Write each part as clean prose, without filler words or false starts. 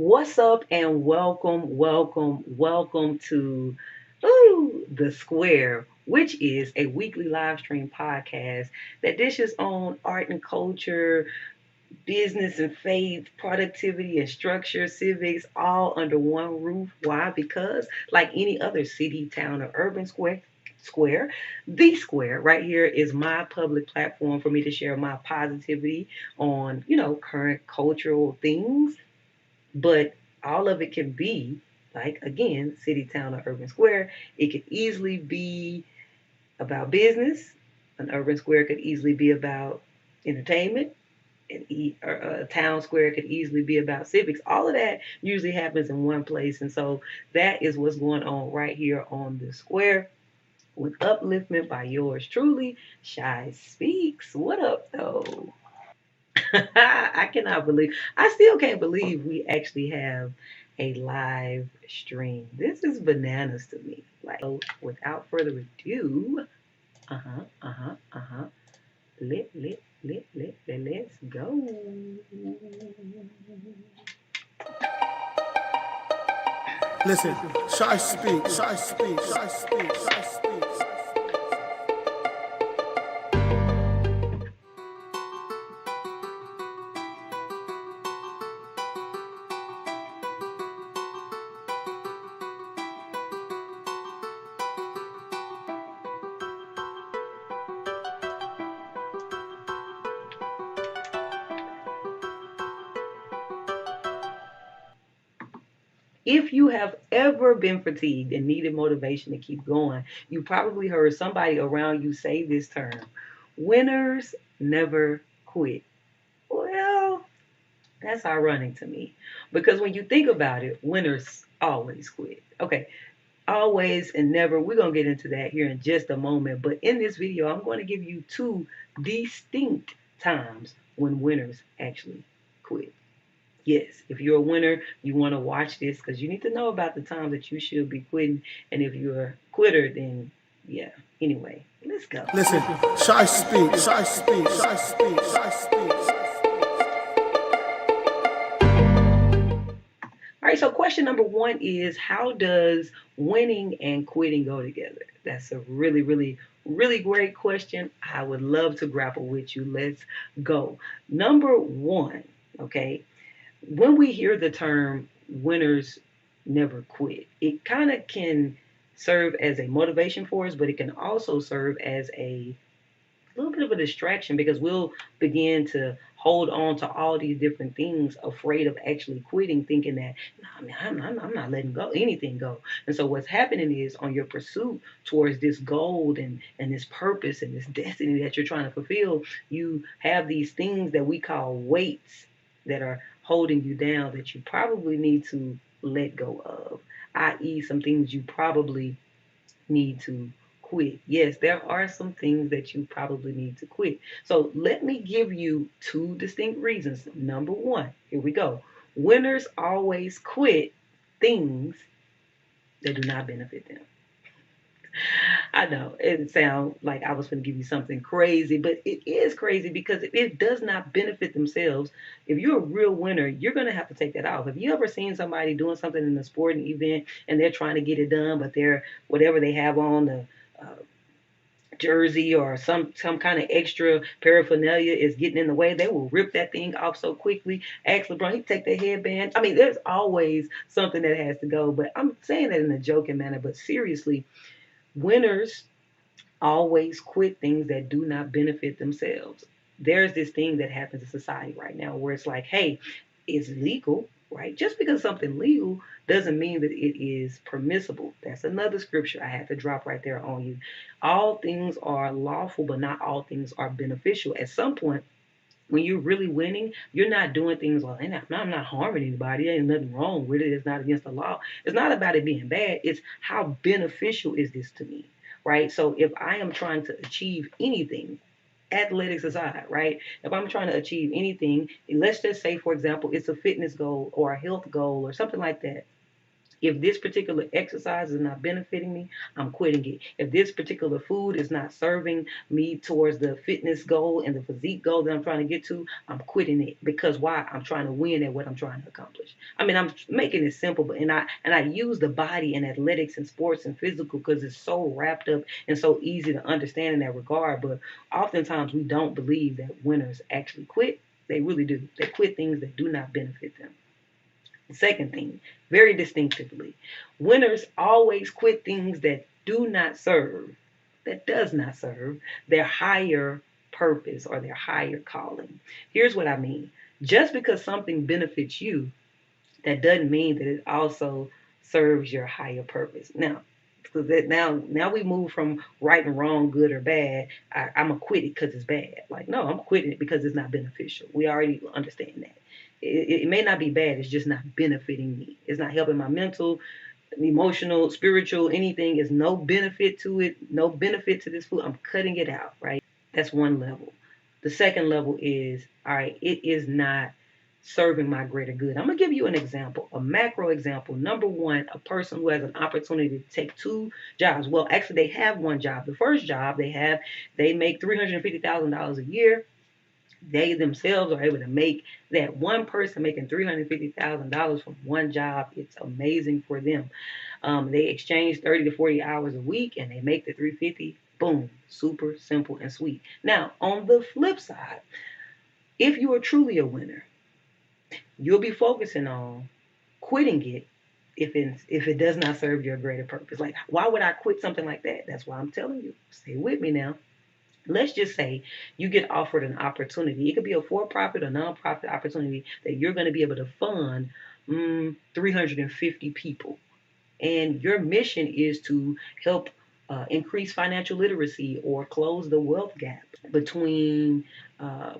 What's up and welcome to The Square, which is a weekly live stream podcast that dishes on art and culture, business and faith, productivity and structure, civics, all under one roof. Why? Because like any other city, town, or urban square, the square right here is my public platform for me to share my positivity on, current cultural things, but all of it can be like, again, city, town, or urban square. It could easily be about business. An urban square could easily be about entertainment. A town square could easily be about civics. All of that usually happens in one place. And so that is what's going on right here on the square with upliftment by yours truly, ShySpeaks. What up, though? I still can't believe we actually have a live stream. This is bananas to me. Like, so without further ado, let's go. Listen, Shy speaks, Shy speaks, Shy speaks, Shy speaks. If you have ever been fatigued and needed motivation to keep going, you probably heard somebody around you say this term: winners never quit. Well, that's ironic to me because when you think about it, winners always quit. Okay, always and never. We're going to get into that here in just a moment. But in this video, I'm going to give you two distinct times when winners actually quit. Yes, if you're a winner, you want to watch this because you need to know about the time that you should be quitting. And if you're a quitter, then yeah. Anyway, let's go. Listen, Shy speaks, Shy speaks, Shy speaks, Shy speaks. All right, so question number one is, how does winning and quitting go together? That's a really great question. I would love to grapple with you. Let's go. Number one, okay, when we hear the term winners never quit, it kind of can serve as a motivation for us, but it can also serve as a little bit of a distraction because we'll begin to hold on to all these different things, afraid of actually quitting, thinking that, no, I mean, I'm not letting go anything go. And so what's happening is, on your pursuit towards this goal and this purpose and this destiny that you're trying to fulfill, you have these things that we call weights that are holding you down that you probably need to let go of, i.e., some things you probably need to quit. Yes, there are some things that you probably need to quit. So let me give you two distinct reasons. Number one, here we go. Winners always quit things that do not benefit them. I know it sounds like I was going to give you something crazy, but it is crazy because if it does not benefit themselves, if you're a real winner, you're going to have to take that off. Have you ever seen somebody doing something in a sporting event and they're trying to get it done, but they're whatever they have on the jersey or some kind of extra paraphernalia is getting in the way, they will rip that thing off so quickly. Ask LeBron, he take that headband. I mean, there's always something that has to go, but I'm saying that in a joking manner. But seriously, winners always quit things that do not benefit themselves. There's this thing that happens in society right now where it's like, hey, it's legal, right? Just because something legal doesn't mean that it is permissible. That's another scripture I had to drop right there on you. All things are lawful, but not all things are beneficial. At some point, when you're really winning, you're not doing things like, I'm not harming anybody. There ain't nothing wrong with it. It's not against the law. It's not about it being bad. It's how beneficial is this to me, right? So if I am trying to achieve anything, athletics aside, right? If I'm trying to achieve anything, let's just say, for example, it's a fitness goal or a health goal or something like that. If this particular exercise is not benefiting me, I'm quitting it. If this particular food is not serving me towards the fitness goal and the physique goal that I'm trying to get to, I'm quitting it. Because why? I'm trying to win at what I'm trying to accomplish. I mean, I'm making it simple, but and I use the body and athletics and sports and physical because it's so wrapped up and so easy to understand in that regard. But oftentimes we don't believe that winners actually quit. They really do. They quit things that do not benefit them. Second thing, very distinctively, winners always quit things that do not serve, that does not serve their higher purpose or their higher calling. Here's what I mean. Just because something benefits you, that doesn't mean that it also serves your higher purpose. Now we move from right and wrong, good or bad. I'm gonna quit it because it's bad. Like, no, I'm quitting it because it's not beneficial. We already understand that. It may not be bad. It's just not benefiting me. It's not helping my mental, emotional, spiritual, anything. Is no benefit to it. No benefit to this food. I'm cutting it out. Right. That's one level. The second level is, all right, it is not serving my greater good. I'm going to give you an example, a macro example. Number one, a person who has an opportunity to take two jobs. Well, actually, they have one job. The first job they make $350,000 a year. They themselves are able to make that. One person making $350,000 from one job. It's amazing for them. They exchange 30 to 40 hours a week and they make the 350. Boom, super simple and sweet. Now, on the flip side, if you are truly a winner, you'll be focusing on quitting it if it does not serve your greater purpose. Like, why would I quit something like that? That's why I'm telling you. Stay with me now. Let's just say you get offered an opportunity. It could be a for-profit or non-profit opportunity that you're going to be able to fund 350 people. And your mission is to help increase financial literacy or close the wealth gap between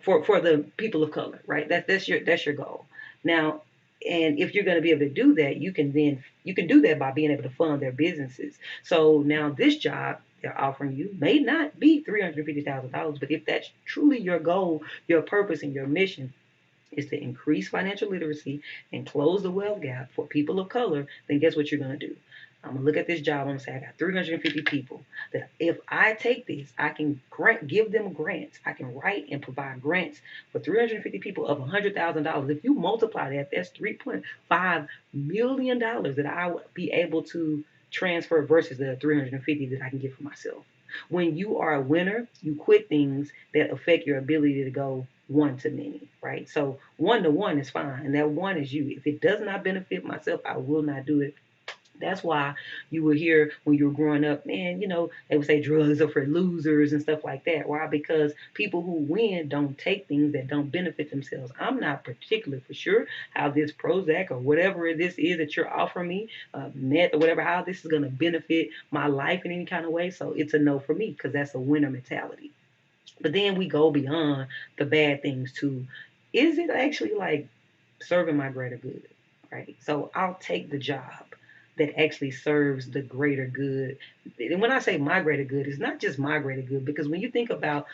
for the people of color, right? That's your goal. Now, and if you're going to be able to do that, you can do that by being able to fund their businesses. So now this job they're offering you may not be $350,000, but if that's truly your goal, your purpose, and your mission is to increase financial literacy and close the wealth gap for people of color, then guess what you're going to do? I'm going to look at this job. I'm going to say, I got 350 people that if I take this, I can give them grants. I can write and provide grants for 350 people of $100,000. If you multiply that, that's $3.5 million that I would be able to transfer versus the 350 that I can get for myself. When you are a winner, you quit things that affect your ability to go one to many, right? So one to one is fine, and that one is you. If it does not benefit myself, I will not do it. That's why you would hear when you were growing up, man, they would say drugs are for losers and stuff like that. Why? Because people who win don't take things that don't benefit themselves. I'm not particular for sure how this Prozac or whatever this is that you're offering me, meth or whatever, how this is going to benefit my life in any kind of way. So it's a no for me because that's a winner mentality. But then we go beyond the bad things to, is it actually like serving my greater good, right? So I'll take the job that actually serves the greater good. And when I say my greater good, it's not just my greater good, because when you think about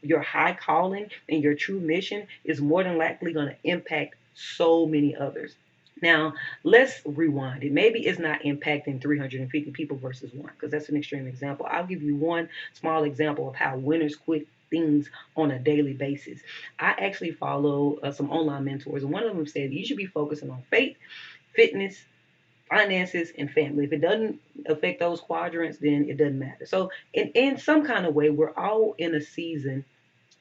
your high calling and your true mission is more than likely going to impact so many others. Now, let's rewind it. Maybe it's not impacting 350 people versus one, because that's an extreme example. I'll give you one small example of how winners quit things on a daily basis. I actually follow some online mentors, and one of them said you should be focusing on faith, fitness, finances, and family. If it doesn't affect those quadrants, then it doesn't matter. So in some kind of way, we're all in a season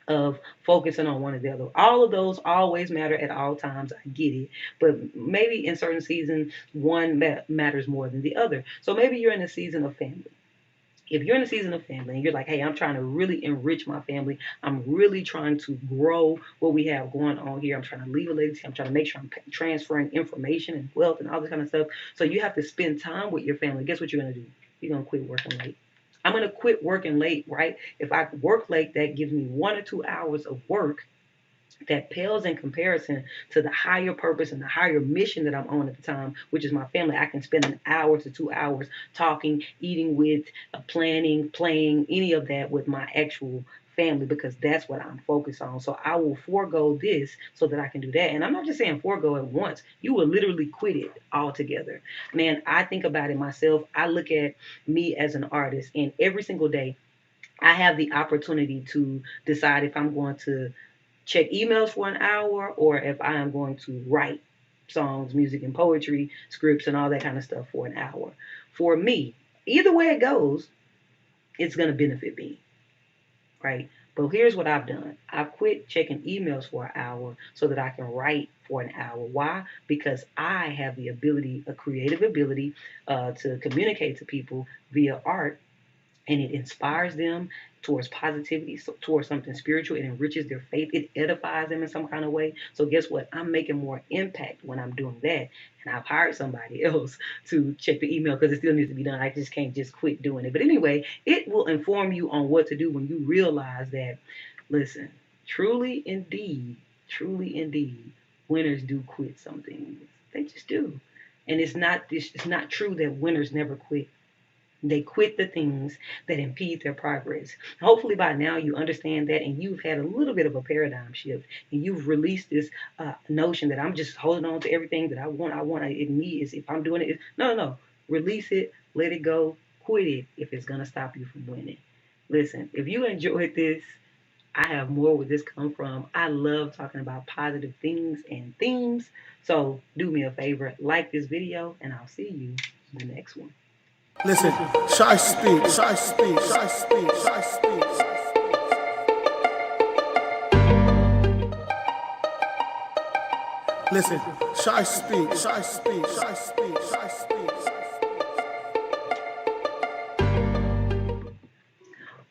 of focusing on one or the other. All of those always matter at all times. I get it. But maybe in certain seasons, one matters more than the other. So maybe you're in a season of family. If you're in a season of family and you're like, hey, I'm trying to really enrich my family, I'm really trying to grow what we have going on here, I'm trying to leave a legacy, I'm trying to make sure I'm transferring information and wealth and all this kind of stuff. So you have to spend time with your family. Guess what you're going to do? You're going to quit working late. I'm going to quit working late, right? If I work late, that gives me 1 or 2 hours of work that pales in comparison to the higher purpose and the higher mission that I'm on at the time, which is my family. I can spend an hour to 2 hours talking, eating with, planning, playing, any of that with my actual family because that's what I'm focused on. So I will forego this so that I can do that. And I'm not just saying forego it once. You will literally quit it altogether. Man, I think about it myself. I look at me as an artist, and every single day I have the opportunity to decide if I'm going to check emails for an hour or if I am going to write songs, music, and poetry, scripts, and all that kind of stuff for an hour. For me, either way it goes, it's going to benefit me, right? But here's what I've done. I've quit checking emails for an hour so that I can write for an hour. Why? Because I have the ability, a creative ability, to communicate to people via art, and it inspires them towards positivity, so towards something spiritual. It enriches their faith. It edifies them in some kind of way. So guess what? I'm making more impact when I'm doing that. And I've hired somebody else to check the email because it still needs to be done. I just can't just quit doing it. But anyway, it will inform you on what to do when you realize that, listen, truly indeed, winners do quit some things. They just do. And it's not true that winners never quit. They quit the things that impede their progress. Hopefully, by now, you understand that and you've had a little bit of a paradigm shift and you've released this notion that I'm just holding on to everything that I want. It needs. If I'm doing it, no, no, no. Release it, let it go, quit it if it's going to stop you from winning. Listen, if you enjoyed this, I have more where this come from. I love talking about positive things and themes. So do me a favor, like this video, and I'll see you in the next one. Listen, ShySpeaks, ShySpeaks, ShySpeaks, ShySpeaks. Listen, ShySpeaks, ShySpeaks, ShySpeaks, ShySpeaks.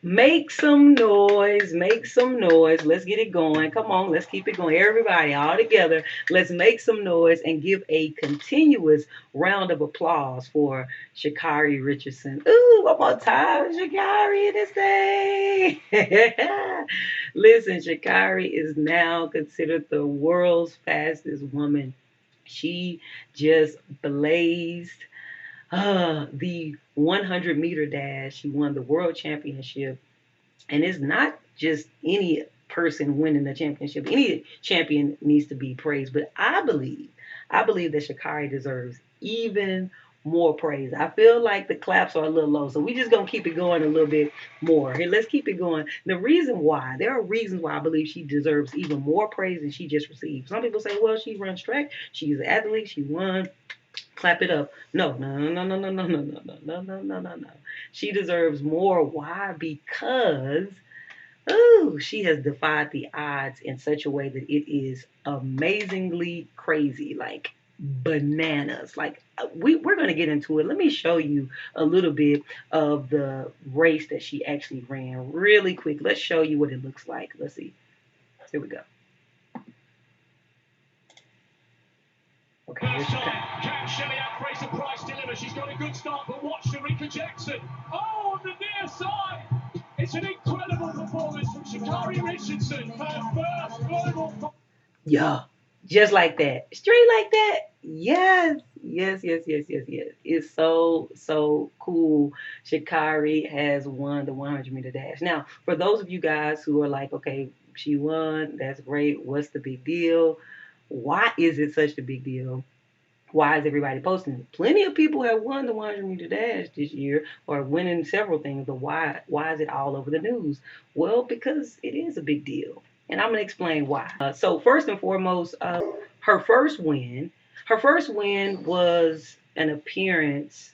Make some noise, make some noise. Let's get it going. Come on, let's keep it going. Everybody, all together, let's make some noise and give a continuous round of applause for Sha'Carri Richardson. Ooh, one more time, Sha'Carri, this thing. Listen, Sha'Carri is now considered the world's fastest woman. She just blazed the 100-meter dash. She won the world championship. And it's not just any person winning the championship. Any champion needs to be praised. But I believe that Sha'Carri deserves even more praise. I feel like the claps are a little low. So we just going to keep it going a little bit more. Here, let's keep it going. The reason why, there are reasons why I believe she deserves even more praise than she just received. Some people say, well, she runs track. She's an athlete. She won. Clap it up. No, no, no, no, no, no, no, no, no, no, no, no, no, no. She deserves more. Why? Because she has defied the odds in such a way that it is amazingly crazy, like bananas. Like we're going to get into it. Let me show you a little bit of the race that she actually ran really quick. Let's show you what it looks like. Let's see. Here we go. Okay, here she comes. Can Shelley-Ann Fraser-Price deliver? She's got a good start, but watch Sharika Jackson. Oh, on the near side. It's an incredible performance from Sha'Carri Richardson. Her first global. Yeah, just like that. Straight like that. Yes, yes, yes, yes, yes, yes. It's so cool. Sha'Carri has won the 100-meter dash. Now, for those of you guys who are like, okay, she won, that's great. What's the big deal? Why is it such a big deal? Why is everybody posting it? Plenty of people have won the 100-meter dash this year or winning several things, but why is it all over the news? Well, because it is a big deal. And I'm going to explain why. So first and foremost, her first win, was an appearance,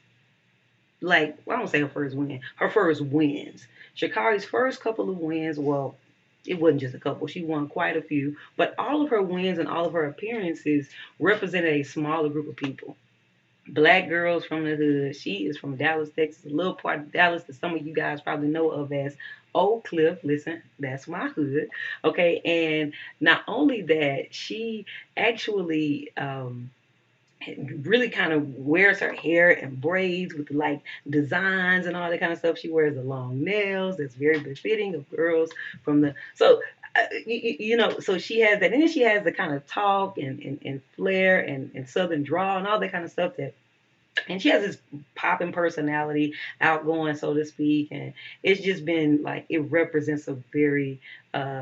like, well, I don't say her first win, her first wins. Sha'Carri's first couple of wins, well, it wasn't just a couple. She won quite a few, but all of her wins and all of her appearances represented a smaller group of people. Black girls from the hood. She is from Dallas, Texas, a little part of Dallas that some of you guys probably know of as Oak Cliff. Listen, that's my hood. Okay, and not only that, she actually really kind of wears her hair in braids with like designs and all that kind of stuff. She wears the long nails that's very befitting of girls from the so she has that, and then she has the kind of talk and flair and southern drawl and all that kind of stuff that And she has this popping personality, outgoing, so to speak, and it's just been like it represents a very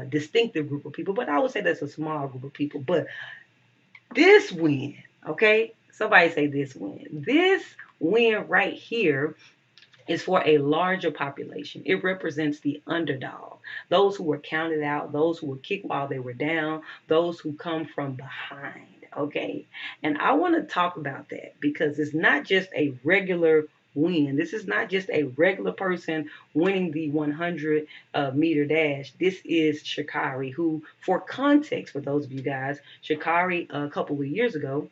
distinctive group of people. But I would say that's a small group of people. But this win, okay, somebody say this win right here is for a larger population. It represents the underdog, those who were counted out, those who were kicked while they were down, those who come from behind. Okay. And I want to talk about that because it's not just a regular win. This is not just a regular person winning the 100 meter dash. This is Sha'Carri, who, for context, for those of you guys, Sha'Carri a couple of years ago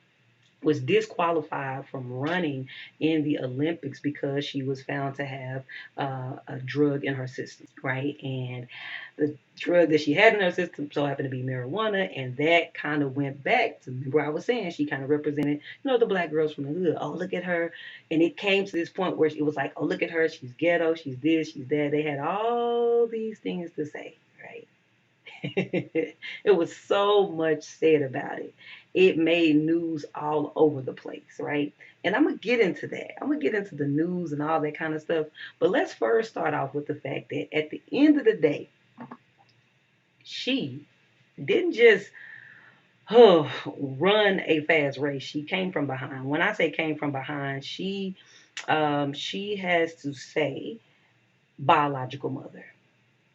was disqualified from running in the Olympics because she was found to have a drug in her system, right? And the drug that she had in her system so happened to be marijuana, and that kind of went back to, remember I was saying she kind of represented, the black girls from the hood. Oh, look at her. And it came to this point where it was like, oh, look at her. She's ghetto. She's this. She's that. They had all these things to say, right? It was so much said about it. It made news all over the place, right? And I'm going to get into that. I'm going to get into the news and all that kind of stuff. But let's first start off with the fact that at the end of the day, she didn't just run a fast race. She came from behind. When I say came from behind, she has to say biological mother.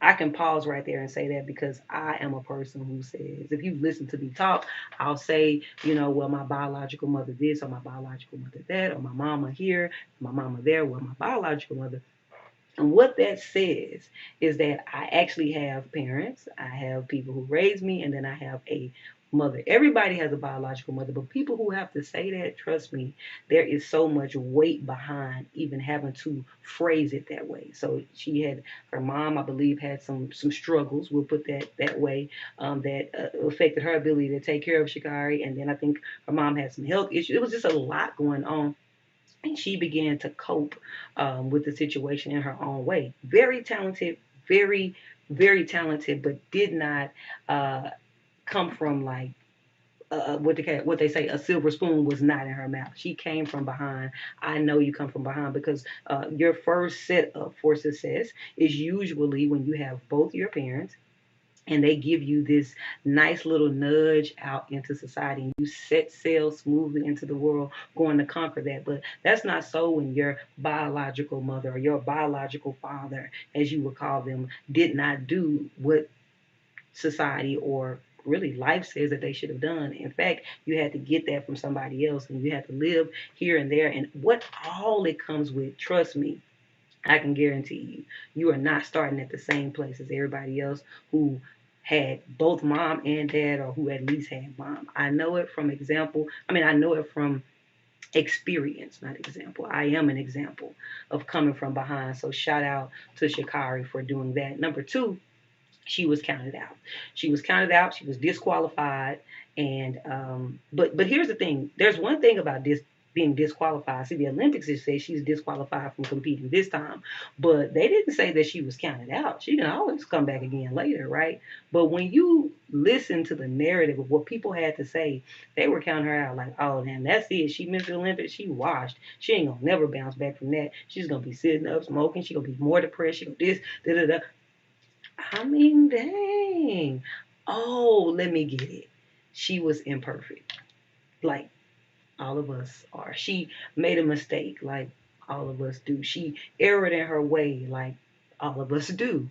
I can pause right there and say that because I am a person who says, if you listen to me talk, I'll say, well, my biological mother this, or my biological mother that, or my mama here, my mama there, well, my biological mother. And what that says is that I actually have parents, I have people who raised me, and then I have a mother. Everybody has a biological mother, but people who have to say that, trust me, there is so much weight behind even having to phrase it that way. So she had, her mom, I believe, had some struggles, we'll put that way, that affected her ability to take care of Sha'Carri. And then I think her mom had some health issues. It was just a lot going on. And she began to cope with the situation in her own way. Very talented, very, very talented, but did not come from like what they say, a silver spoon was not in her mouth. She came from behind. I know you come from behind because your first setup for success is usually when you have both your parents and they give you this nice little nudge out into society and you set sail smoothly into the world going to conquer that. But that's not so when your biological mother or your biological father, as you would call them, did not do what society or really life says that they should have done. In fact, you had to get that from somebody else and you had to live here and there. And what all it comes with, trust me, I can guarantee you, you are not starting at the same place as everybody else who had both mom and dad, or who at least had mom. I know it from example. I know it from experience, not example. I am an example of coming from behind. So shout out to Sha'Carri for doing that. Number two, she was counted out. She was counted out. She was disqualified. And but here's the thing. There's one thing about this being disqualified. See, the Olympics say she's disqualified from competing this time, but they didn't say that she was counted out. She can always come back again later, right? But when you listen to the narrative of what people had to say, they were counting her out like, oh, damn, that's it. She missed the Olympics. She washed. She ain't gonna never bounce back from that. She's gonna be sitting up smoking. She gonna be more depressed. She gonna this, da da da. Dang. Oh, let me get it. She was imperfect, like all of us are. She made a mistake, like all of us do. She erred in her way, like all of us do.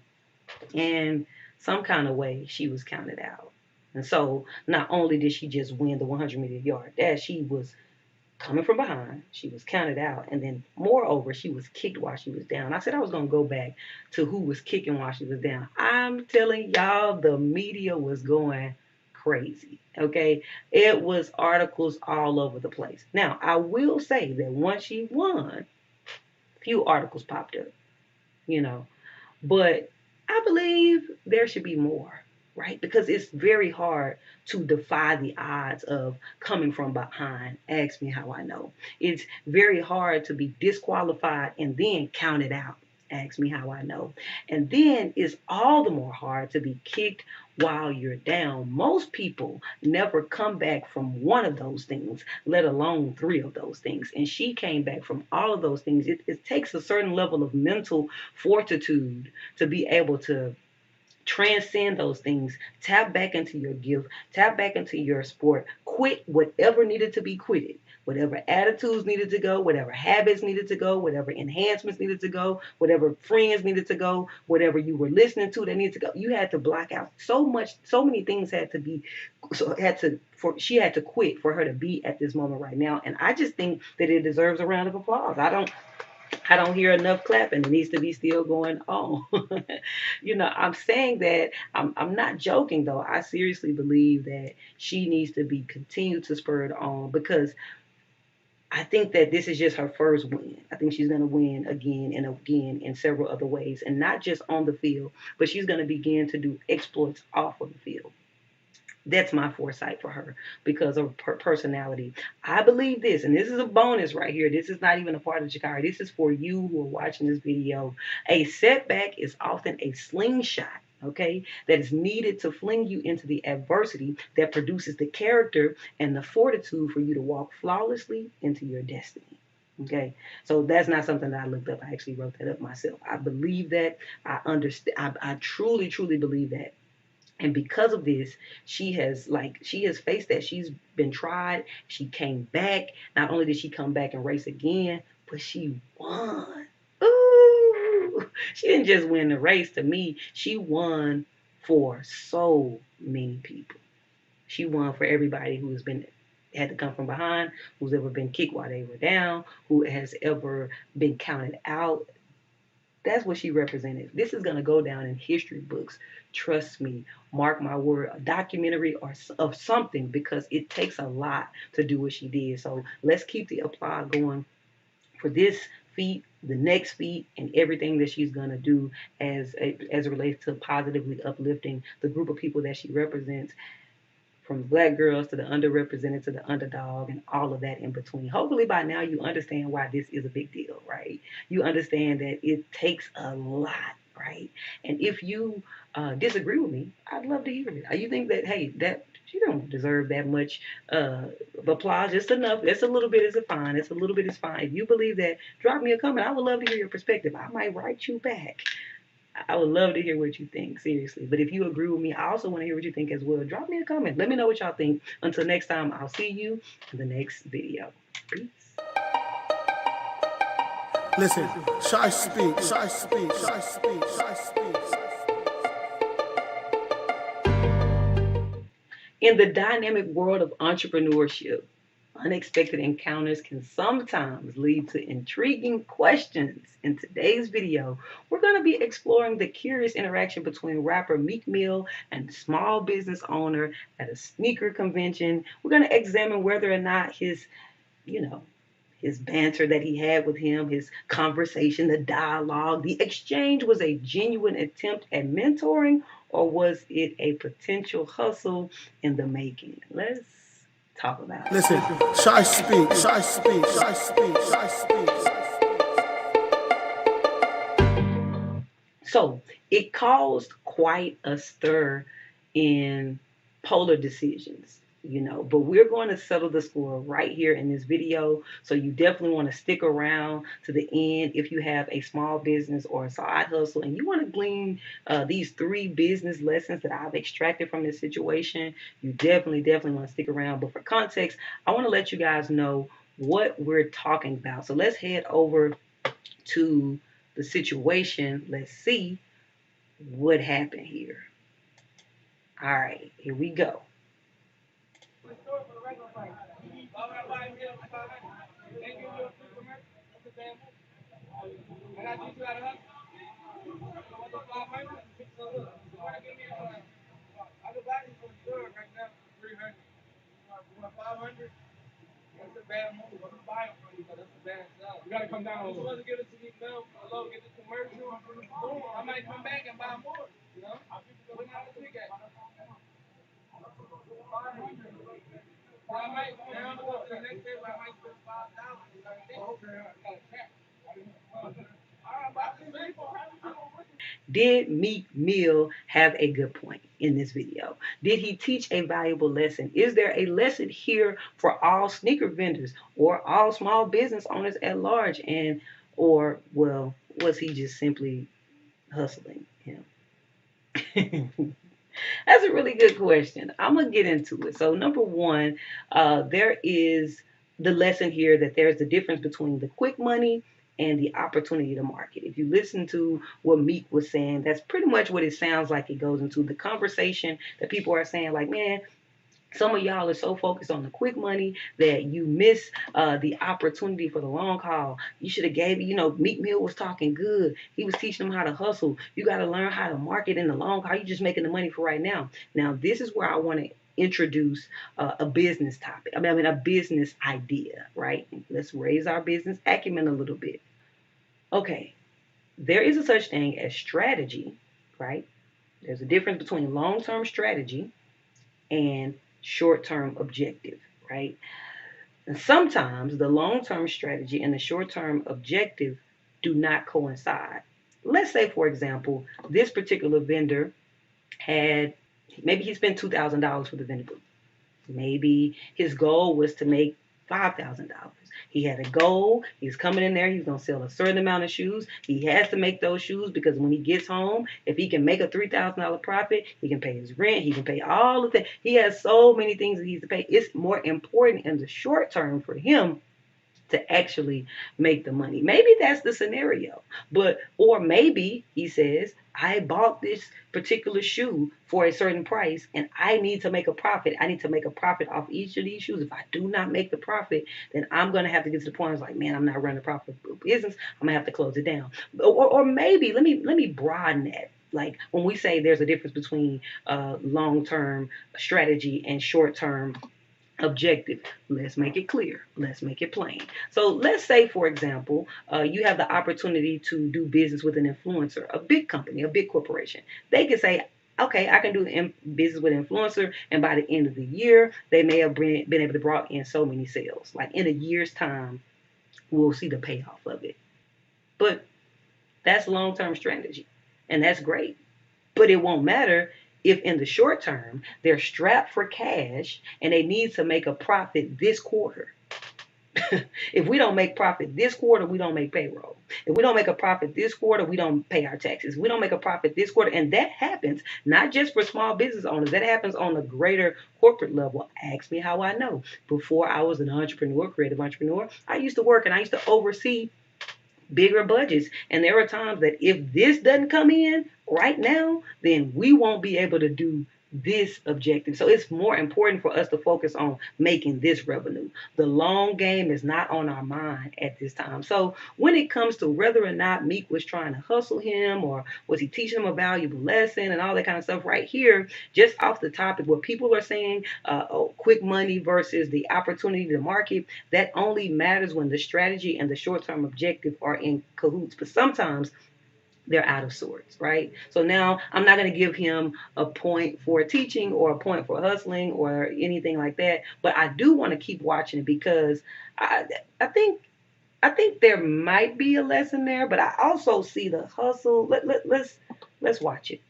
And some kind of way, she was counted out. And so, not only did she just win the 100-meter yard dash, she was coming from behind. She was counted out. And then, moreover, she was kicked while she was down. I said I was going to go back to who was kicking while she was down. I'm telling y'all, the media was going crazy. Okay. It was articles all over the place. Now, I will say that once she won, a few articles popped up, you know, but I believe there should be more, right? Because it's very hard to defy the odds of coming from behind. Ask me how I know. It's very hard to be disqualified and then counted out. Ask me how I know. And then it's all the more hard to be kicked while you're down. Most people never come back from one of those things, let alone three of those things. And she came back from all of those things. It takes a certain level of mental fortitude to be able to transcend those things, tap back into your gift, tap back into your sport, quit whatever needed to be quitted, whatever attitudes needed to go, whatever habits needed to go, whatever enhancements needed to go, whatever friends needed to go, whatever you were listening to that needed to go. You had to block out so much, so many things had to be, so had to, for she had to quit for her to be at this moment right now. And I just think that it deserves a round of applause. I don't hear enough clapping. It needs to be still going on. I'm saying that I'm not joking though. I seriously believe that she needs to be continued to spur it on because I think that this is just her first win. I think she's going to win again and again in several other ways, and not just on the field, but she's going to begin to do exploits off of the field. That's my foresight for her because of her personality. I believe this, and this is a bonus right here. This is not even a part of Jakari. This is for you who are watching this video. A setback is often a slingshot, okay, that is needed to fling you into the adversity that produces the character and the fortitude for you to walk flawlessly into your destiny. Okay, so that's not something that I looked up. I actually wrote that up myself. I believe that. I understand. I truly, truly believe that. And because of this, she has faced that. She's been tried. She came back. Not only did she come back and race again, but she won. Ooh, she didn't just win the race. To me, she won for so many people. She won for everybody who has been had to come from behind, who's ever been kicked while they were down, who has ever been counted out. That's what she represented. This is going to go down in history books. Trust me. Mark my word. A documentary or of something, because it takes a lot to do what she did. So let's keep the applaud going for this feat, the next feat, and everything that she's going to do as it relates to positively uplifting the group of people that she represents, from black girls to the underrepresented to the underdog and all of that in between. Hopefully by now you understand why this is a big deal, right? You understand that it takes a lot, right? And if you disagree with me, I'd love to hear it. You think that, hey, that you don't deserve that much applause, just enough. That's a little bit is fine. It's a little bit is fine. If you believe that, drop me a comment. I would love to hear your perspective. I might write you back. I would love to hear what you think, seriously. But if you agree with me, I also want to hear what you think as well. Drop me a comment. Let me know what y'all think. Until next time, I'll see you in the next video. Peace. Listen, ShySpeaks, ShySpeaks, ShySpeaks, ShySpeaks. In the dynamic world of entrepreneurship, unexpected encounters can sometimes lead to intriguing questions. In today's video, we're going to be exploring the curious interaction between rapper Meek Mill and small business owner at a sneaker convention. We're going to examine whether or not you know, his banter that he had with him, his conversation, the dialogue, the exchange was a genuine attempt at mentoring, or was it a potential hustle in the making? Let's talk about it. Listen, ShySpeaks, ShySpeaks, ShySpeaks, ShySpeaks. So it caused quite a stir in polar decisions, but we're going to settle the score right here in this video. So you definitely want to stick around to the end if you have a small business or a side hustle and you want to glean these 3 business lessons that I've extracted from this situation. You definitely want to stick around. But for context, I want to let you guys know what we're talking about. So let's head over to the situation. Let's see what happened here. All right, here we go. That's a bad move. I'm gonna buy it from you, but that's a bad job. You gotta come down. I'm supposed to give it to me now. Hello, get the commercial. Boom. I might come back and buy more. We're not gonna pick at. I might now go to the next day where I might spend $5. Okay. I got a check. All right, but I can pay for Did Meek Mill have a good point in this video? Did he teach a valuable lesson? Is there a lesson here for all sneaker vendors or all small business owners at large? And or well, was he just simply hustling him? That's a really good question. I'm gonna get into it. So number one, there is the lesson here that there's the difference between the quick money and the opportunity to market. If you listen to what Meek was saying, that's pretty much what it sounds like. It goes into the conversation that people are saying, like, man, some of y'all are so focused on the quick money that you miss the opportunity for the long haul. You should have gave, Meek Mill was talking good. He was teaching them how to hustle. You got to learn how to market in the long haul. You're just making the money for right now. Now, this is where I want to introduce a business topic. A business idea, right? Let's raise our business acumen a little bit. Okay, there is a such thing as strategy, right? There's a difference between long-term strategy and short-term objective, right? And sometimes the long-term strategy and the short-term objective do not coincide. Let's say, for example, this particular vendor had, maybe he spent $2,000 for the vendor booth. Maybe his goal was to make $5,000. He had a goal. He's coming in there. He's going to sell a certain amount of shoes. He has to make those shoes because when he gets home, if he can make a $3,000 profit, he can pay his rent. He can pay all of that. He has so many things that he has to pay. It's more important in the short term for him to actually make the money. Maybe that's the scenario. Or maybe he says, I bought this particular shoe for a certain price and I need to make a profit. I need to make a profit off each of these shoes. If I do not make the profit, then I'm going to have to get to the point where it's like, man, I'm not running a profitable business. I'm going to have to close it down. Or maybe, let me broaden that. Like when we say there's a difference between long-term strategy and short-term objective. Let's make it clear. Let's make it plain. So let's say, for example, you have the opportunity to do business with an influencer, a big company, a big corporation. They could say, okay, I can do business with an influencer, and by the end of the year, they may have been able to brought in so many sales. Like in a year's time, we'll see the payoff of it. But that's long-term strategy, and that's great. But it won't matter if in the short term they're strapped for cash and they need to make a profit this quarter. If we don't make profit this quarter, we don't make payroll. If we don't make a profit this quarter, we don't pay our taxes. We don't make a profit this quarter. And that happens not just for small business owners. That happens on a greater corporate level. Ask me how I know. Before I was an entrepreneur, creative entrepreneur, I used to work and I used to oversee bigger budgets. And there are times that if this doesn't come in right now, then we won't be able to do this objective. So it's more important for us to focus on making this revenue. The long game is not on our mind at this time. So when it comes to whether or not Meek was trying to hustle him or was he teaching him a valuable lesson and all that kind of stuff right here, just off the topic, what people are saying, quick money versus the opportunity to market, that only matters when the strategy and the short-term objective are in cahoots. But sometimes they're out of sorts, right? So now I'm not going to give him a point for teaching or a point for hustling or anything like that, but I do want to keep watching it because I think there might be a lesson there, but I also see the hustle. Let's watch it.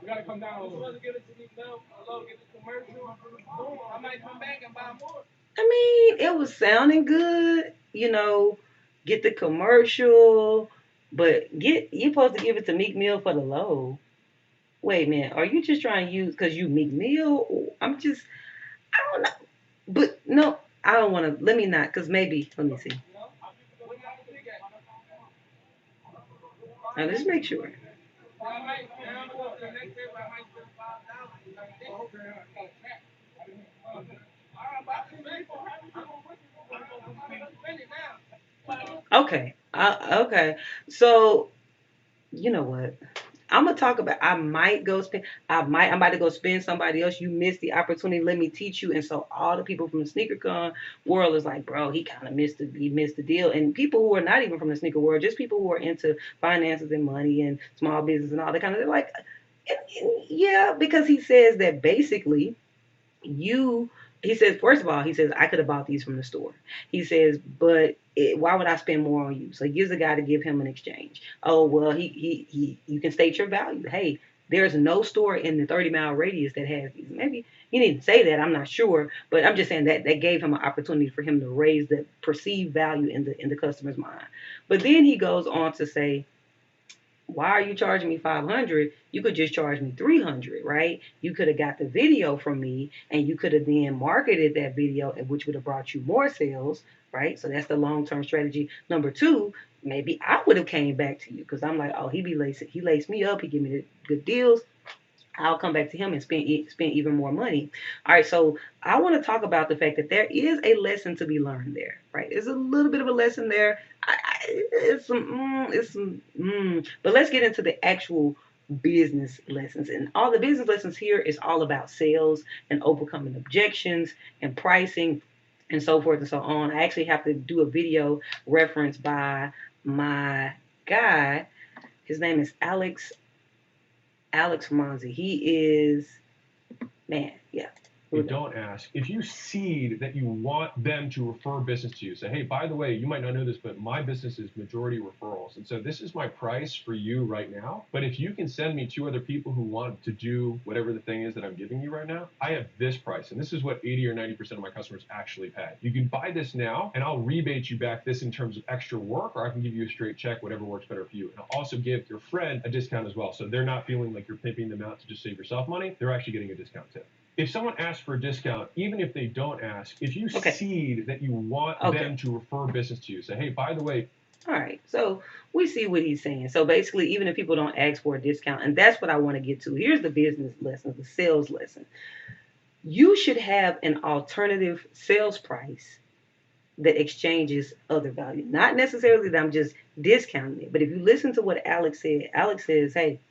We gotta come down. I'm supposed to give it to me now. Hello, get the commercial. I might come back and buy more. I mean, it was sounding good, get the commercial, but you're supposed to give it to Meek Mill for the low. Wait a minute, are you just trying to use because you Meek Mill? I don't know. But no, I don't want to. Let me not, because maybe, let me see. Now, let's make sure. Okay. Okay. So, you know what? I'm gonna talk about. I might go spend. I'm about to go spend somebody else. You missed the opportunity. Let me teach you. And so all the people from the sneaker con world is like, bro, he kind of missed the deal. And people who are not even from the sneaker world, just people who are into finances and money and small business and all that kind of. They're like, yeah, because he says that basically you he says, first of all, he says I could have bought these from the store. He says, but why would I spend more on you? So he gives the guy to give him an exchange. Oh well, he you can state your value. Hey, there's no store in the 30-mile radius that has these. Maybe he didn't say that. I'm not sure, but I'm just saying that that gave him an opportunity for him to raise the perceived value in the customer's mind. But then he goes on to say, why are you charging me 500? You could just charge me 300, right? You could have got the video from me and you could have then marketed that video, which would have brought you more sales, right? So that's the long-term strategy. Number two, maybe I would have came back to you because I'm like, oh, he laced me up, he give me the good deals. I'll come back to him and spend even more money. All right, so I want to talk about the fact that there is a lesson to be learned there, right? There's a little bit of a lesson there. But let's get into the actual business lessons. And all the business lessons here is all about sales and overcoming objections and pricing and so forth and so on. I actually have to do a video reference by my guy. His name is Alex Monzi. He is, man, yeah. They don't ask. If you seed that you want them to refer business to you, say, hey, by the way, you might not know this, but my business is majority referrals. And so this is my price for you right now. But if you can send me 2 other people who want to do whatever the thing is that I'm giving you right now, I have this price. And this is what 80 or 90% of my customers actually pay. You can buy this now, and I'll rebate you back this in terms of extra work, or I can give you a straight check, whatever works better for you. And I'll also give your friend a discount as well. So they're not feeling like you're pimping them out to just save yourself money. They're actually getting a discount too. If someone asks for a discount, even if they don't ask, if you seed that you want them to refer business to you, say, hey, by the way. All right, so we see what he's saying. So basically, even if people don't ask for a discount, and that's what I want to get to. Here's the business lesson, the sales lesson. You should have an alternative sales price that exchanges other value. Not necessarily that I'm just discounting it, but if you listen to what Alex said, Alex says, hey,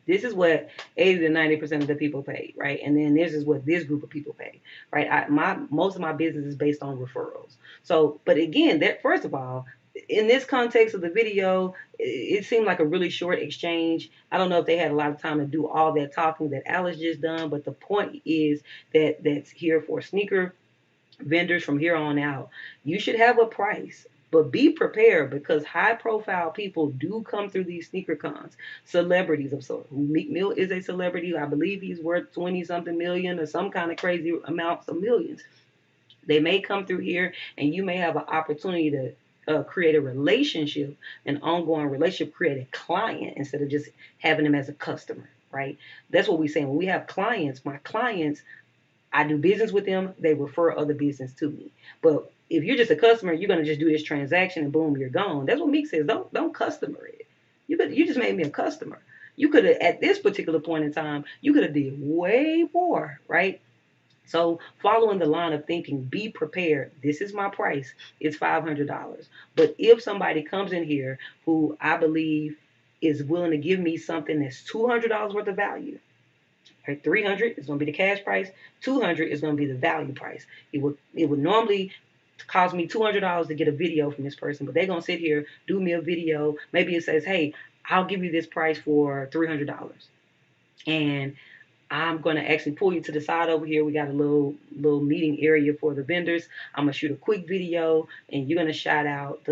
this is what 80 to 90% of the people pay, right? And then this is what this group of people pay, right? Most of my business is based on referrals. So, but again, that first of all, in this context of the video, it seemed like a really short exchange. I don't know if they had a lot of time to do all that talking that Alice just done, but the point is that that's here for sneaker vendors from here on out. You should have a price. But be prepared because high profile people do come through these sneaker cons. Celebrities of sort. Meek Mill is a celebrity. I believe he's worth 20 something million or some kind of crazy amounts of millions. They may come through here and you may have an opportunity to create a relationship, an ongoing relationship, create a client instead of just having them as a customer, right? That's what we're saying. When we have clients, my clients, I do business with them, they refer other business to me. But if you're just a customer, you're gonna just do this transaction and boom, you're gone. That's what Meek says. Don't customer it. You just made me a customer. You could have at this particular point in time, you could have did way more, right? So following the line of thinking, be prepared. This is my price. It's $500. But if somebody comes in here who I believe is willing to give me something that's $200 worth of value, right, 300 is going to be the cash price. 200 is going to be the value price. It would normally cost me $200 to get a video from this person, but they're going to sit here, do me a video. Maybe it says, hey, I'll give you this price for $300. And I'm going to actually pull you to the side over here. We got a little meeting area for the vendors. I'm going to shoot a quick video, and you're going to shout out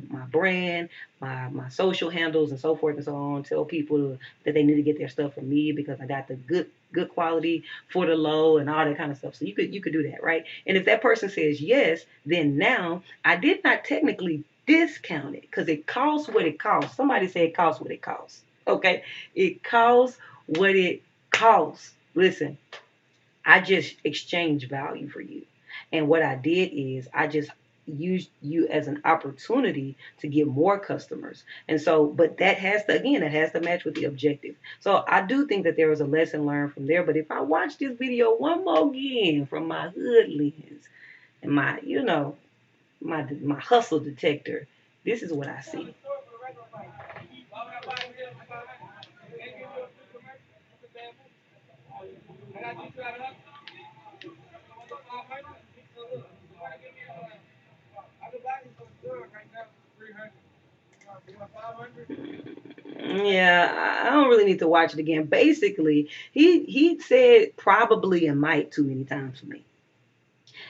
my brand, my social handles, and so forth and so on. Tell people that they need to get their stuff from me because I got the good quality for the low and all that kind of stuff. So you could do that, right? And if that person says yes, then now I did not technically discount it because it costs what it costs. Somebody said it costs what it costs. Okay, it costs what it costs. Listen, I just exchanged value for you. And what I did is I just used you as an opportunity to get more customers. And so, but that has to match with the objective. So I do think that there was a lesson learned from there. But if I watch this video one more again from my hood lens and my, my hustle detector, this is what I see. Yeah, I don't really need to watch it again. Basically, he said probably and might too many times for me.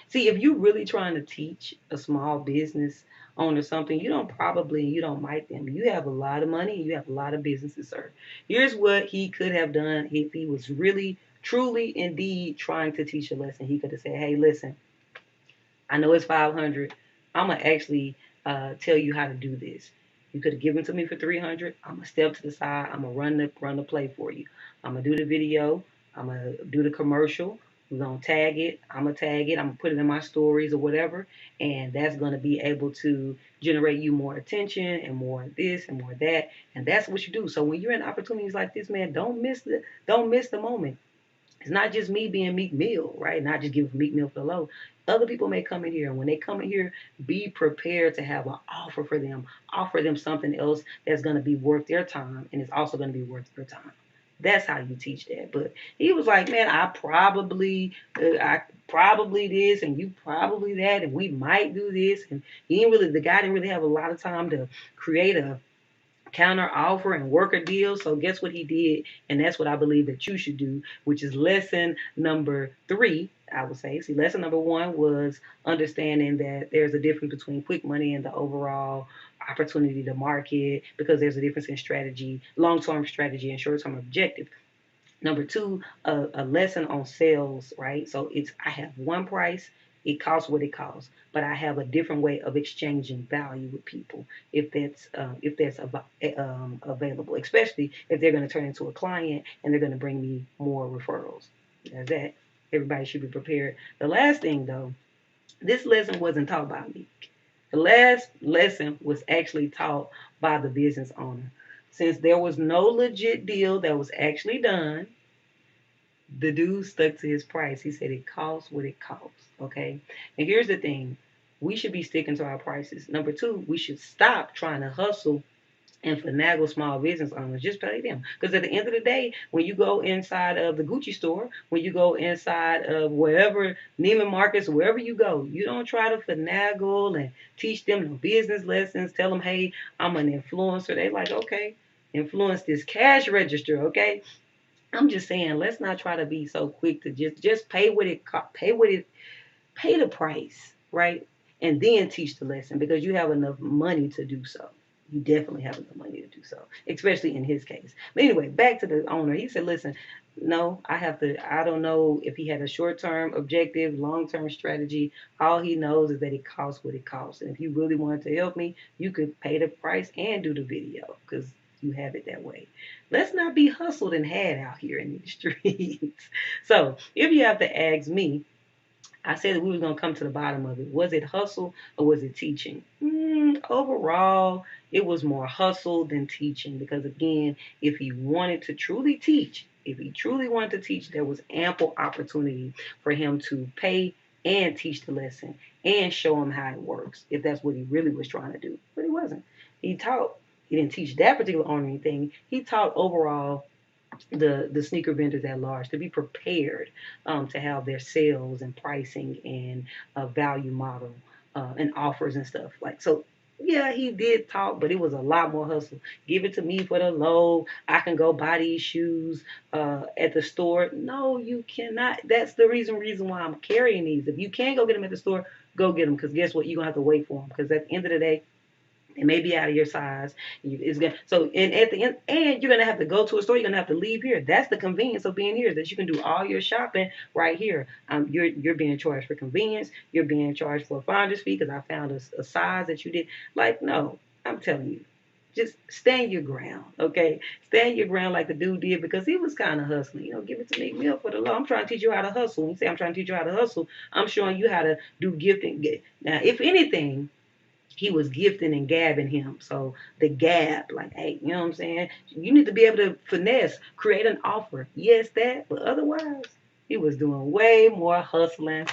See, if you're really trying to teach a small business owner something, you don't probably you don't might them. You have a lot of money and you have a lot of businesses, sir. Here's what he could have done if he was really, truly, indeed trying to teach a lesson. He could have said, "Hey, listen, I know it's 500. I'm gonna actually tell you how to do this. You could have given it to me for 300. I'm gonna step to the side. I'm gonna run the play for you. I'm gonna do the video. I'm gonna do the commercial. We're gonna tag it. I'm gonna tag it. I'm gonna put it in my stories or whatever, and that's gonna be able to generate you more attention and more this and more that. And that's what you do. So when you're in opportunities like this, man, don't miss the moment. It's not just me being Meek Mill, right? Not just giving Meek Mill for the low. Other people may come in here, and when they come in here, be prepared to have an offer for them. Offer them something else that's going to be worth their time, and it's also going to be worth their time. That's how you teach that. But he was like, man, I probably this, and you probably that, and we might do this, and the guy didn't really have a lot of time to create a counter offer and work a deal. So guess what he did? And that's what I believe that you should do, which is lesson number 3, I would say. See, lesson number 1 was understanding that there's a difference between quick money and the overall opportunity to market, because there's a difference in strategy, long-term strategy and short-term objective. Number 2, a lesson on sales, right? So I have one price, it costs what it costs, but I have a different way of exchanging value with people if that's available, especially if they're going to turn into a client and they're going to bring me more referrals. That's that. Everybody should be prepared. The last thing, though, this lesson wasn't taught by me. The last lesson was actually taught by the business owner. Since there was no legit deal that was actually done, the dude stuck to his price. He said it costs what it costs. Okay. And here's the thing, we should be sticking to our prices. Number 2, we should stop trying to hustle and finagle small business owners. Just pay them. Because at the end of the day, when you go inside of the Gucci store, when you go inside of wherever, Neiman Marcus, wherever you go, you don't try to finagle and teach them no business lessons. Tell them, hey, I'm an influencer. They like, okay, influence this cash register, okay? I'm just saying, let's not try to be so quick to just pay what it pay the price, right? And then teach the lesson, because you have enough money to do so. You definitely have enough money to do so, especially in his case. But anyway, back to the owner. He said, listen, no, I don't know if he had a short-term objective, long-term strategy. All he knows is that it costs what it costs. And if you really wanted to help me, you could pay the price and do the video, because you have it that way. Let's not be hustled and had out here in the streets. So if you have to ask me, I said that we was gonna come to the bottom of it. Was it hustle or was it teaching? Overall, it was more hustle than teaching, because again, if he wanted to truly teach, there was ample opportunity for him to pay and teach the lesson and show him how it works, if that's what he really was trying to do. But he wasn't. He taught. He didn't teach that particular owner anything. He taught overall the sneaker vendors at large to be prepared to have their sales and pricing and value model and offers and stuff like so. Yeah, he did talk, but it was a lot more hustle. Give it to me for the low. I can go buy these shoes at the store. No, you cannot. That's the reason why I'm carrying these. If you can't go get them at the store, go get them, because guess what? You're gonna have to wait for them, because at the end of the day, it may be out of your size. It's gonna, so and at the end, and you're gonna have to go to a store. You're gonna have to leave here. That's the convenience of being here, is that you can do all your shopping right here. You're being charged for convenience. You're being charged for a finder's fee because I found a size that you did. Like, no, I'm telling you, just stand your ground, okay? Stand your ground like the dude did, because he was kind of hustling. Give it to me for the low. I'm trying to teach you how to hustle. When you say I'm trying to teach you how to hustle, I'm showing you how to do gifting. Now, if anything, he was gifting and gabbing him. So the gab, like, hey, you know what I'm saying? You need to be able to finesse, create an offer. Yes, that, but otherwise, he was doing way more hustling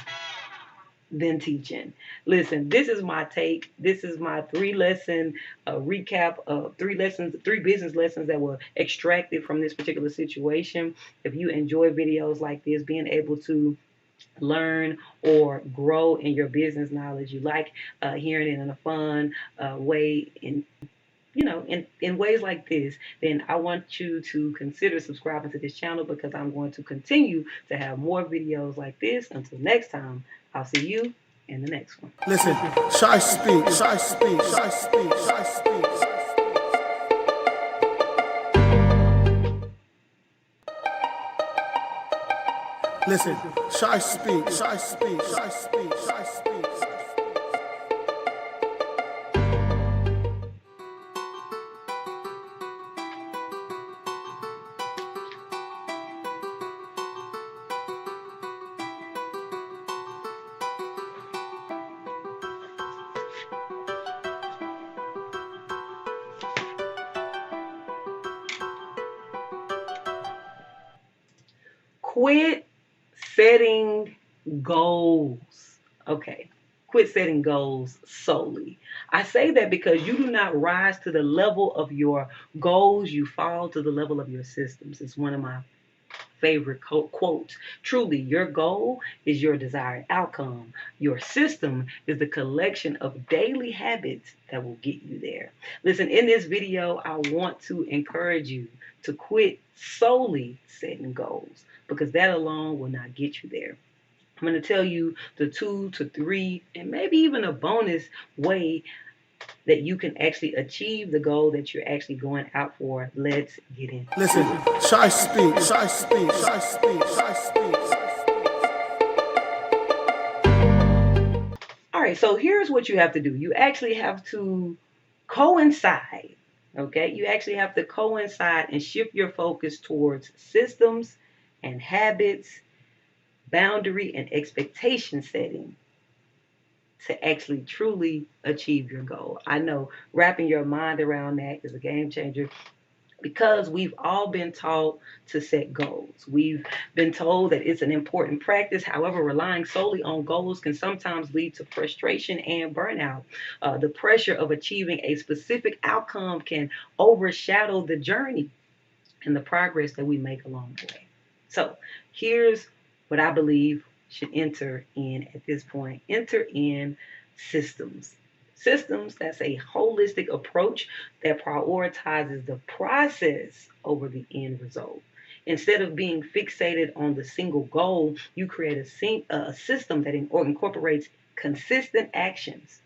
than teaching. Listen, this is my take. This is my 3 lesson recap of 3 lessons, 3 business lessons that were extracted from this particular situation. If you enjoy videos like this, being able to learn or grow in your business knowledge, you like hearing it in a fun way, in ways like this, then I want you to consider subscribing to this channel, because I'm going to continue to have more videos like this. Until next time, I'll see you in the next one. Listen, ShySpeaks, ShySpeaks, ShySpeaks, ShySpeaks. Listen, ShySpeaks, ShySpeaks, ShySpeaks, ShySpeaks. Quit setting goals. Okay. Quit setting goals solely. I say that because you do not rise to the level of your goals, you fall to the level of your systems. It's one of my favorite quotes. Truly, your goal is your desired outcome. Your system is the collection of daily habits that will get you there. Listen, in this video, I want to encourage you to quit solely setting goals, because that alone will not get you there. I'm going to tell you the 2 to 3 and maybe even a bonus way that you can actually achieve the goal that you're actually going out for. Let's get in. Listen, ShySpeaks, ShySpeaks, ShySpeaks, ShySpeaks. All right, so here's what you have to do. You actually have to coincide, okay? You actually have to coincide and shift your focus towards systems and habits, boundary and expectation setting to actually truly achieve your goal. I know wrapping your mind around that is a game changer, because we've all been taught to set goals. We've been told that it's an important practice. However, relying solely on goals can sometimes lead to frustration and burnout. The pressure of achieving a specific outcome can overshadow the journey and the progress that we make along the way. So here's what I believe should enter in at this point. Enter in systems. Systems, that's a holistic approach that prioritizes the process over the end result. Instead of being fixated on the single goal, you create a system that incorporates consistent actions.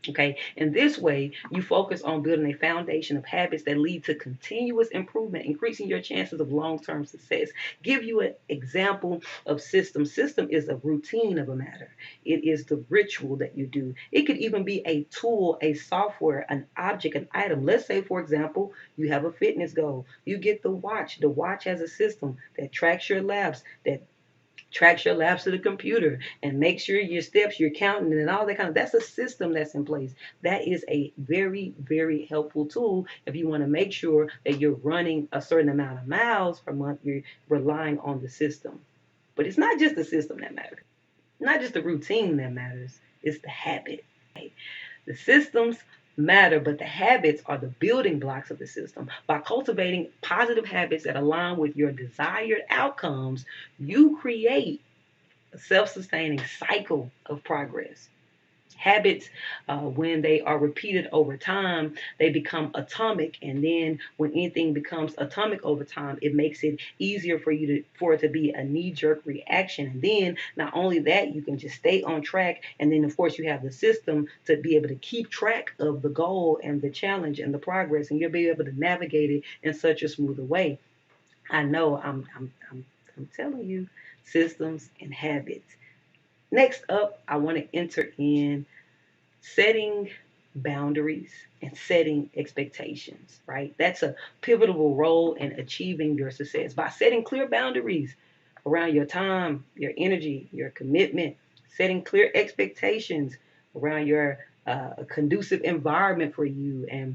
Okay, in this way, you focus on building a foundation of habits that lead to continuous improvement, increasing your chances of long-term success. Give you an example of system. System is a routine of a matter. It is the ritual that you do. It could even be a tool, a software, an object, an item. Let's say, for example, you have a fitness goal. You get the watch. The watch has a system that tracks your laps, that tracks your laps to the computer and make sure your steps you're counting and all that that's a system that's in place. That is a very, very helpful tool if you want to make sure that you're running a certain amount of miles per month. You're relying on the system. But it's not just the system that matters, not just the routine that matters, it's the habit. The systems matter, but the habits are the building blocks of the system. By cultivating positive habits that align with your desired outcomes, you create a self-sustaining cycle of progress. Habits, when they are repeated over time, they become atomic. And then when anything becomes atomic over time, it makes it easier for it to be a knee-jerk reaction. And then not only that, you can just stay on track. And then of course you have the system to be able to keep track of the goal and the challenge and the progress, and you'll be able to navigate it in such a smoother way. I know I'm telling you, systems and habits. Next up, I want to enter in setting boundaries and setting expectations, right? That's a pivotal role in achieving your success. By setting clear boundaries around your time, your energy, your commitment, setting clear expectations around your conducive environment for you, and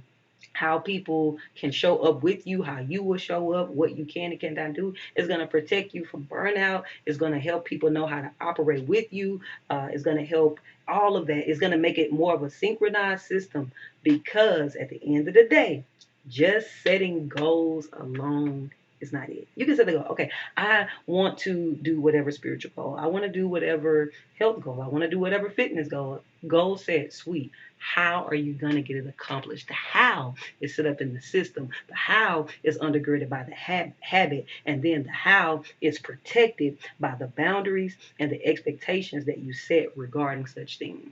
how people can show up with you, how you will show up, what you can and cannot do. It's going to protect you from burnout. It's going to help people know how to operate with you. It's going to help all of that. It's going to make it more of a synchronized system, because at the end of the day, just setting goals alone is not it. You can set the goal. Okay, I want to do whatever spiritual goal. I want to do whatever health goal. I want to do whatever fitness goal. Goal set, sweet. How are you going to get it accomplished? The how is set up in the system. The how is undergirded by the habit, and then the how is protected by the boundaries and the expectations that you set regarding such things.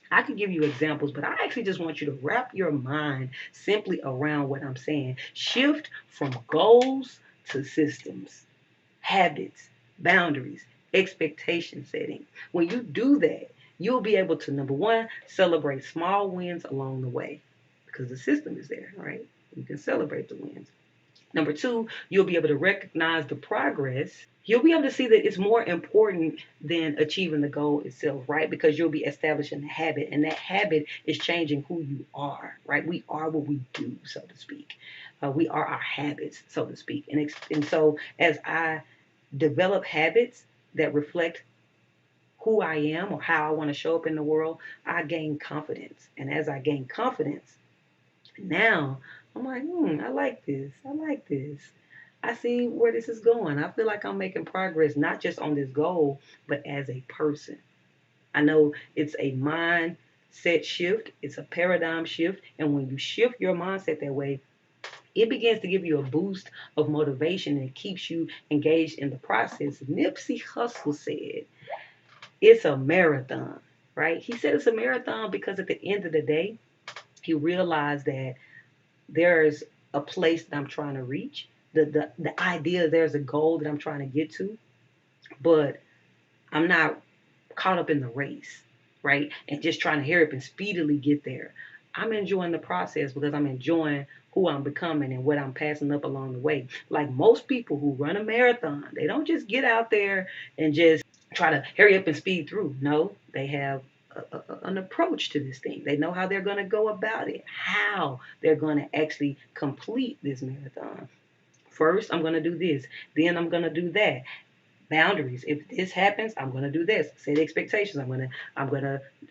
I could give you examples, but I actually just want you to wrap your mind simply around what I'm saying. Shift from goals to systems, habits, boundaries, expectation setting. When you do that, you'll be able to, number one, celebrate small wins along the way, because the system is there, right? You can celebrate the wins. Number two, you'll be able to recognize the progress. You'll be able to see that it's more important than achieving the goal itself, right? Because you'll be establishing a habit, and that habit is changing who you are, right? We are what we do, so to speak. We are our habits, so to speak. And so as I develop habits that reflect who I am or how I want to show up in the world, I gain confidence. And as I gain confidence, now I'm like, I like this. I like this. I see where this is going. I feel like I'm making progress, not just on this goal, but as a person. I know it's a mindset shift, it's a paradigm shift. And when you shift your mindset that way, it begins to give you a boost of motivation, and it keeps you engaged in the process. Nipsey Hussle said, it's a marathon, right? He said it's a marathon because at the end of the day, he realized that there's a place that I'm trying to reach. The idea there's a goal that I'm trying to get to, but I'm not caught up in the race, right? And just trying to hurry up and speedily get there. I'm enjoying the process because I'm enjoying who I'm becoming and what I'm passing up along the way. Like most people who run a marathon, they don't just get out there and just try to hurry up and speed through. No, they have an approach to this thing. They know how they're going to go about it, how they're going to actually complete this marathon. First, I'm going to do this. Then I'm going to do that. Boundaries. If this happens, I'm going to do this. Set expectations.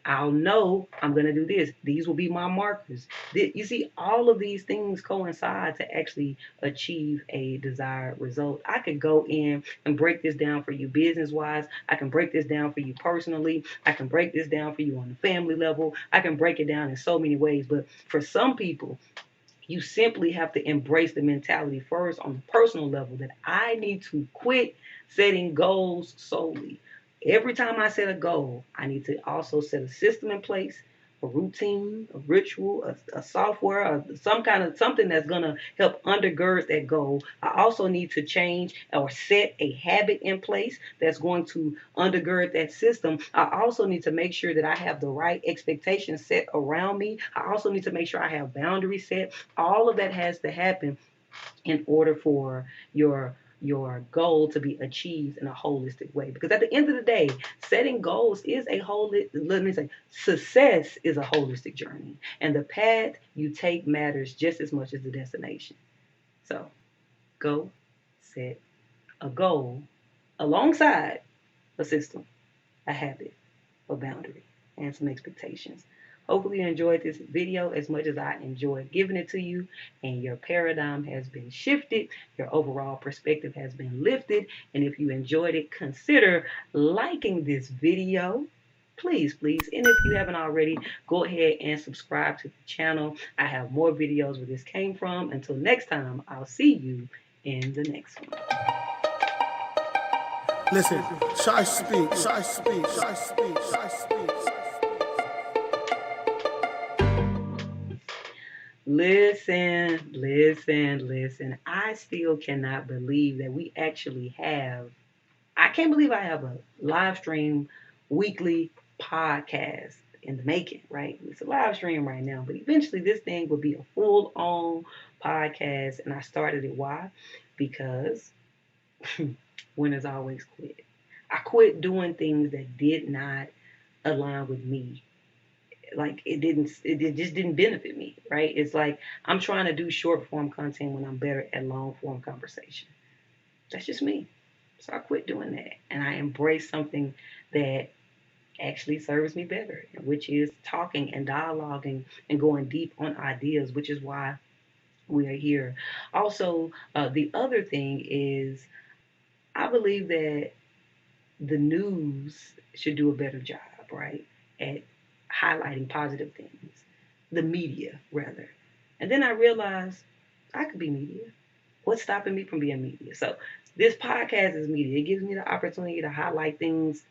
I'll know I'm going to do this. These will be my markers. You see, all of these things coincide to actually achieve a desired result. I could go in and break this down for you business wise. I can break this down for you personally. I can break this down for you on the family level. I can break it down in so many ways. But for some people, you simply have to embrace the mentality first on the personal level that I need to quit setting goals solely. Every time I set a goal, I need to also set a system in place, a routine, a ritual, a software, some kind of something that's going to help undergird that goal. I also need to change or set a habit in place that's going to undergird that system. I also need to make sure that I have the right expectations set around me. I also need to make sure I have boundaries set. All of that has to happen in order for your goal to be achieved in a holistic way. Because at the end of the day, setting goals is a let me say, success is a holistic journey. And the path you take matters just as much as the destination. So go set a goal alongside a system, a habit, a boundary, and some expectations. Hopefully you enjoyed this video as much as I enjoyed giving it to you, and your paradigm has been shifted, your overall perspective has been lifted, and if you enjoyed it, consider liking this video. Please, please, and if you haven't already, go ahead and subscribe to the channel. I have more videos where this came from. Until next time, I'll see you in the next one. Listen, ShySpeaks, ShySpeaks, ShySpeaks, ShySpeaks. Listen. I still cannot believe that we actually have, I can't believe I have a live stream weekly podcast in the making, right? It's a live stream right now, but eventually this thing will be a full on podcast. And I started it. Why? Because winners always quit. I quit doing things that did not align with me. like it just didn't benefit me, right? It's like I'm trying to do short form content when I'm better at long form conversation. That's just me. So I quit doing that and I embrace something that actually serves me better, which is talking and dialoguing and going deep on ideas, which is why we are here. Also, the other thing is I believe that the news should do a better job, right, at highlighting positive things. The media, rather. And then I realized I could be media. What's stopping me from being media? So this podcast is media. It gives me the opportunity to highlight things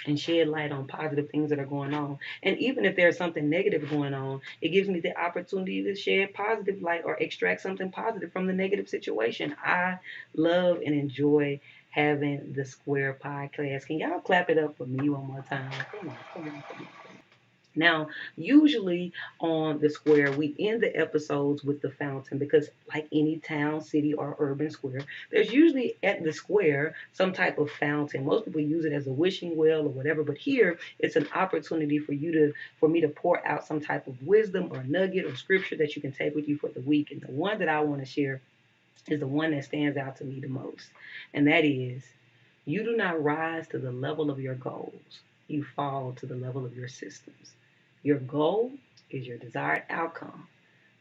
and shed light on positive things that are going on. And even if there's something negative going on, it gives me the opportunity to shed positive light or extract something positive from the negative situation. I love and enjoy having the Square podcast. Can y'all clap it up for me one more time? Come on, come on, come on. Now, usually on the square, we end the episodes with the fountain because, like any town, city, or urban square, there's usually at the square some type of fountain. Most people use it as a wishing well or whatever, but here it's an opportunity for me to pour out some type of wisdom or nugget or scripture that you can take with you for the week. And the one that I want to share is the one that stands out to me the most, and that is, you do not rise to the level of your goals. You fall to the level of your systems. Your goal is your desired outcome.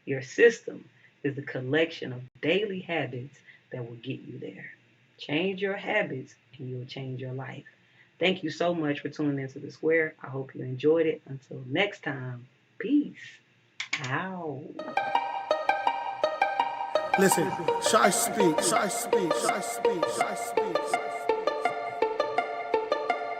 Your system is the collection of daily habits that will get you there. Change your habits and you'll change your life. Thank you so much for tuning into The Square. I hope you enjoyed it. Until next time, peace out. Listen, ShySpeaks, ShySpeaks, ShySpeaks, ShySpeaks.